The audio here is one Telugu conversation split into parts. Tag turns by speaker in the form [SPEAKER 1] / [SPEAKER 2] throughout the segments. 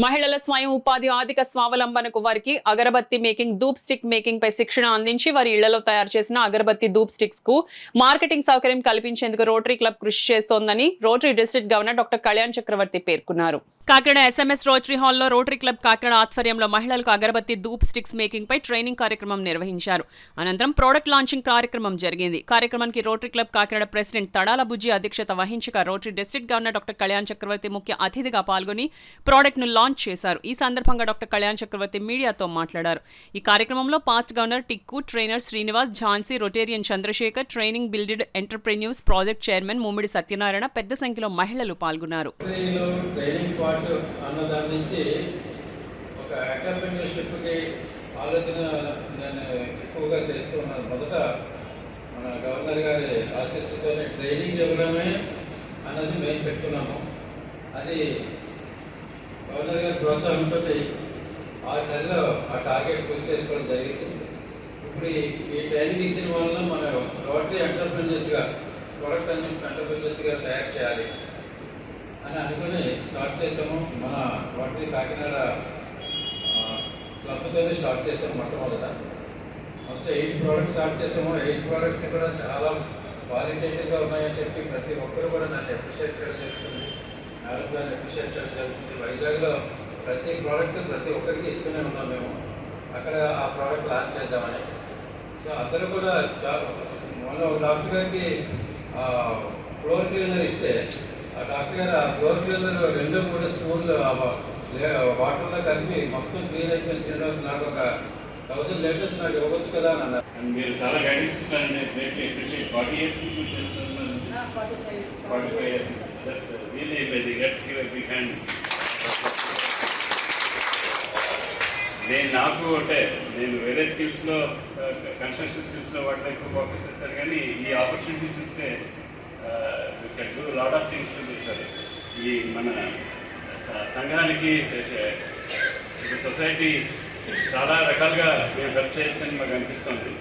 [SPEAKER 1] మహిళల స్వయం ఉపాధి ఆర్థిక స్వావలంబనకు వారికి అగరబత్తి మేకింగ్ ధూప్ స్టిక్ మేకింగ్ పై శిక్షణ అందించి వారి ఇళ్లలో తయారు చేసిన అగరబత్తి ధూప్ స్టిక్స్ కు మార్కెటింగ్ సౌకర్యం కల్పించేందుకు రోటరీ క్లబ్ కృషి చేస్తోందని Rotary district governor doctor Kalyan Chakravarthi పేర్కొన్నారు. కాకినాడ ఎస్ఎంఎస్ రోటరీ హాల్లో రోటరీ క్లబ్ కాకినాడ ఆధ్వర్యంలో మహిళలకు అగరబత్తి ధూప్ స్టిక్స్ మేకింగ్ పై ట్రైనింగ్ కార్యక్రమం నిర్వహించారు. అనంతరం ప్రోడక్ట్ లాంచింగ్ కార్యక్రమం జరిగింది. కార్యక్రమానికి Rotary club Kakinada president Tadala Bujji అధ్యక్షత వహించగా Rotary district governor doctor Kalyan Chakravarthi ముఖ్య అతిథిగా పాల్గొని ప్రోడక్ట్ ను లాంచ్ చేశారు. ఈ సందర్భంగా డాక్టర్ కళ్యాణ్ చక్రవర్తి మీడియాతో మాట్లాడారు. ఈ కార్యక్రమంలో past governor Tikku, trainer Srinivas, Jhansi, Rotarian Chandrasekhar, training builded entrepreneurs project chairman Mummidi Satyanarayana పెద్ద సంఖ్యలో మహిళలు పాల్గొన్నారు.
[SPEAKER 2] అన్నదాని నుంచి ఒక ఎంటర్‌ప్రెన్యూర్‌షిప్‌కి ఆలోచన నేను ఎక్కువగా చేస్తూ ఉన్నాను. మొదట మన గవర్నర్ గారి ఆశీస్సుతోనే ట్రైనింగ్ ఇవ్వడమే అన్నది మేము పెట్టుకున్నాము. అది గవర్నర్ గారి ప్రోత్సాహంతో 6 నెలల్లో ఆ టార్గెట్ పూర్తి చేసుకోవడం జరిగింది. ఇప్పుడు ఈ ట్రైనింగ్ ఇచ్చిన వల్ల మన రోటరీ ఎంటర్‌ప్రెన్యూర్స్గా ప్రొడక్ట్ ఎంటర్‌ప్రెన్యూర్స్గా తయారు చేయాలి అని అనుకుని స్టార్ట్ చేసాము. మన రోటరీ కాకినాడ క్లబ్తోనే స్టార్ట్ చేసాము. మొట్టమొదట 8 ప్రోడక్ట్స్ స్టార్ట్ చేసాము. 8 ప్రోడక్ట్స్ కూడా చాలా క్వాలిటేటివ్గా ఉన్నాయని చెప్పి ప్రతి ఒక్కరు కూడా నన్ను అప్రిషియేట్ చేయడం జరుగుతుంది. మేడం గారిని అప్రిషియేట్ చేయడం జరుగుతుంది. వైజాగ్లో ప్రతి ప్రోడక్ట్ ప్రతి ఒక్కరికి ఇస్తూనే ఉన్నాం మేము. అక్కడ ఆ ప్రోడక్ట్ లాంచ్ చేద్దామని. సో అందరూ కూడా మొన్న డాక్టర్ గారికి ఫ్లోర్ క్లీనర్ ఇస్తే ఆ డాక్టర్ గారు ఆ ఫ్లోర్ క్లీనర్ 2-3 స్పూన్లు వాటర్లో కలిపి మొత్తం క్లీన్ అయిపోయిన శ్రీనివాస్ నాకు ఒక 1000 లీటర్స్ నాకు ఇవ్వచ్చు కదా అని అన్నారు.
[SPEAKER 3] మీరు చాలా గైడెన్స్ ఇస్తారండి. 40 years that's really amazing. Let's give a big hand. నాకు అంటే నేను వేరే స్కిల్స్లో కన్స్ట్రక్షన్ స్కిల్స్లో వాటిలో ఎక్కువ ఫోకస్ చేస్తాను. కానీ ఈ ఆపర్చునిటీ చూస్తే we can do a lot of things to this. ఈ మన సంఘానికి సొసైటీ చాలా రకాలుగా మేము హెల్ప్ చేయొచ్చని మాకు అనిపిస్తుంది.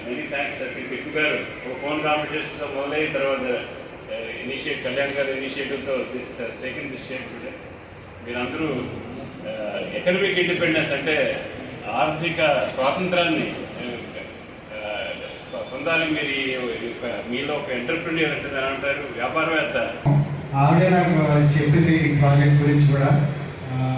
[SPEAKER 3] Many thanks. టిక్కు గారు ఒక ఫోన్ కాంపిటీషన్స్లో మొదలైన తర్వాత కళ్యాణ్ గారు ఇనిషియేటివ్తో టేకింగ్ దిస్ షేప్ టుడే. మీరందరూ ఎకనమిక్ ఇండిపెండెన్స్ అంటే ఆర్థిక స్వాతంత్రాన్ని పొందాలి. మీరు మీలో ఒక ఎంటర్‌ప్రెన్యూర్ అంటే అంటారు, వ్యాపారవేత్త.
[SPEAKER 4] ఆవిడే నాకు చెప్పింది ఈ ప్రాజెక్ట్ గురించి కూడా.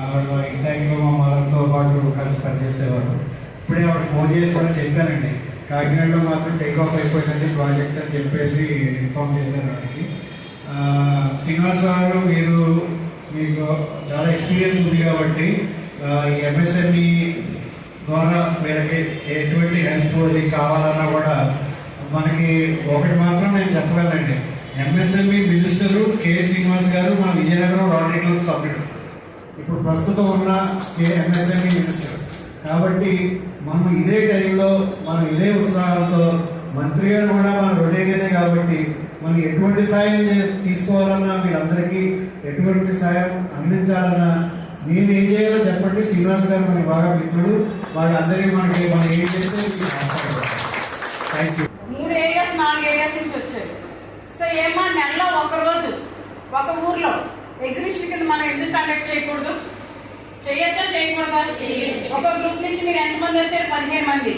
[SPEAKER 4] ఆవిడ ఇంటైంలో మా మదర్తో పాటు కలిసి పనిచేసేవారు. ఇప్పుడే ఆవిడ ఫోన్ చేసి కూడా చెప్పానండి, కాకినాడలో మాత్రం టేక్ ఆఫ్ అయిపోయిందండి ప్రాజెక్ట్ అని చెప్పేసి ఇన్ఫార్మ్ చేశారు వాడికి. శ్రీనివాస్ గారు మీకు చాలా ఎక్స్పీరియన్స్ ఉంది కాబట్టి ఈ ఎంఎస్ఎంఈ ద్వారా వీళ్ళకి ఎటువంటి హెల్ప్ అది కావాలన్నా కూడా మనకి ఒకటి మాత్రం నేను చెప్పగలండి, ఎంఎస్ఎంఈ మినిస్టరు కె శ్రీనివాస్ గారు మన విజయనగరం రోటరీ క్లబ్ సభ్యుడు, ఇప్పుడు ప్రస్తుతం ఉన్న ఎంఎస్ఎంఈ మినిస్టర్. కాబట్టి మనం ఇదే టైంలో మనం ఇదే ఉత్సాహంతో మంత్రి గారు కూడా మన రొటేరియనే కాబట్టి మనం ఎటువంటి సాయం తీసుకోవాలన్నా వీళ్ళందరికీ ఎటువంటి సాయం అందించాలన్నా నేను ఏం చేయాలో చెప్పండి. శ్రీనివాస్ గారు మనకి బాగా మిత్రుడు, వాళ్ళందరికీ మనం ఏం చేస్తే థ్యాంక్ యూ.
[SPEAKER 5] 3 ఏరియాస్ 4 ఏరియాస్ నుంచి వచ్చారు. సో ఏమా నెలలో ఒకరోజు ఒక ఊర్లో ఎగ్జిబిషన్ కింద మనం ఎందుకు కండక్ట్ చేయకూడదు? చేయొచ్చా చేయకూడదా? ఒక గ్రూప్ నుంచి మీరు ఎంతమంది వచ్చారు? 15 మంది.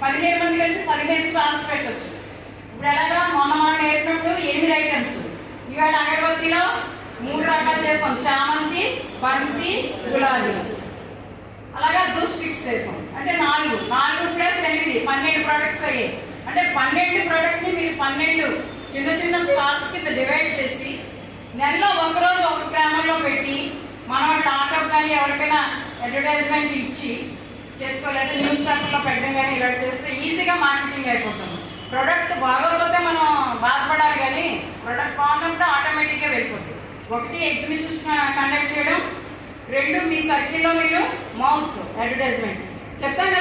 [SPEAKER 5] 15 మంది కలిసి 15 స్టాల్స్ పెట్టవచ్చు. ఇప్పుడు ఎలాగా మనం నేర్చినప్పుడు 8 ఐటమ్స్. ఇవాళ అగరబత్తిలో 3 రకాలు చేస్తాం, చామంతి, బంతి, గులాబీ. అలాగా ధూప్ స్టిక్స్ చేసాం. అంటే 4 + 8 12 ప్రోడక్ట్స్ అయ్యాయి. అంటే 12 ప్రోడక్ట్ని మీరు 12 చిన్న చిన్న స్టాల్స్ కింద డివైడ్ చేసి నెలలో ఒకరోజు ఒక గ్రామంలో పెట్టి మనం టాటప్ కానీ ఎవరికైనా అడ్వర్టైజ్మెంట్ ఇచ్చి చేసుకోలేదు, న్యూస్ పేపర్లో పెట్టడం కానీ ఇలా చేస్తే ఈజీగా మార్కెటింగ్ అయిపోతుంది. ప్రోడక్ట్ బాగోకపోతే మనం బాధపడాలి, కానీ ప్రోడక్ట్ బాగున్నప్పుడు ఆటోమేటిక్గా వెళ్ళిపోతుంది. 1 ఎగ్జిబిషన్ కండక్ట్ చేయడం, 2 మీ సర్కిల్లో మీరు మౌత్ అడ్వర్టైజ్మెంట్ చెప్తాం కదా.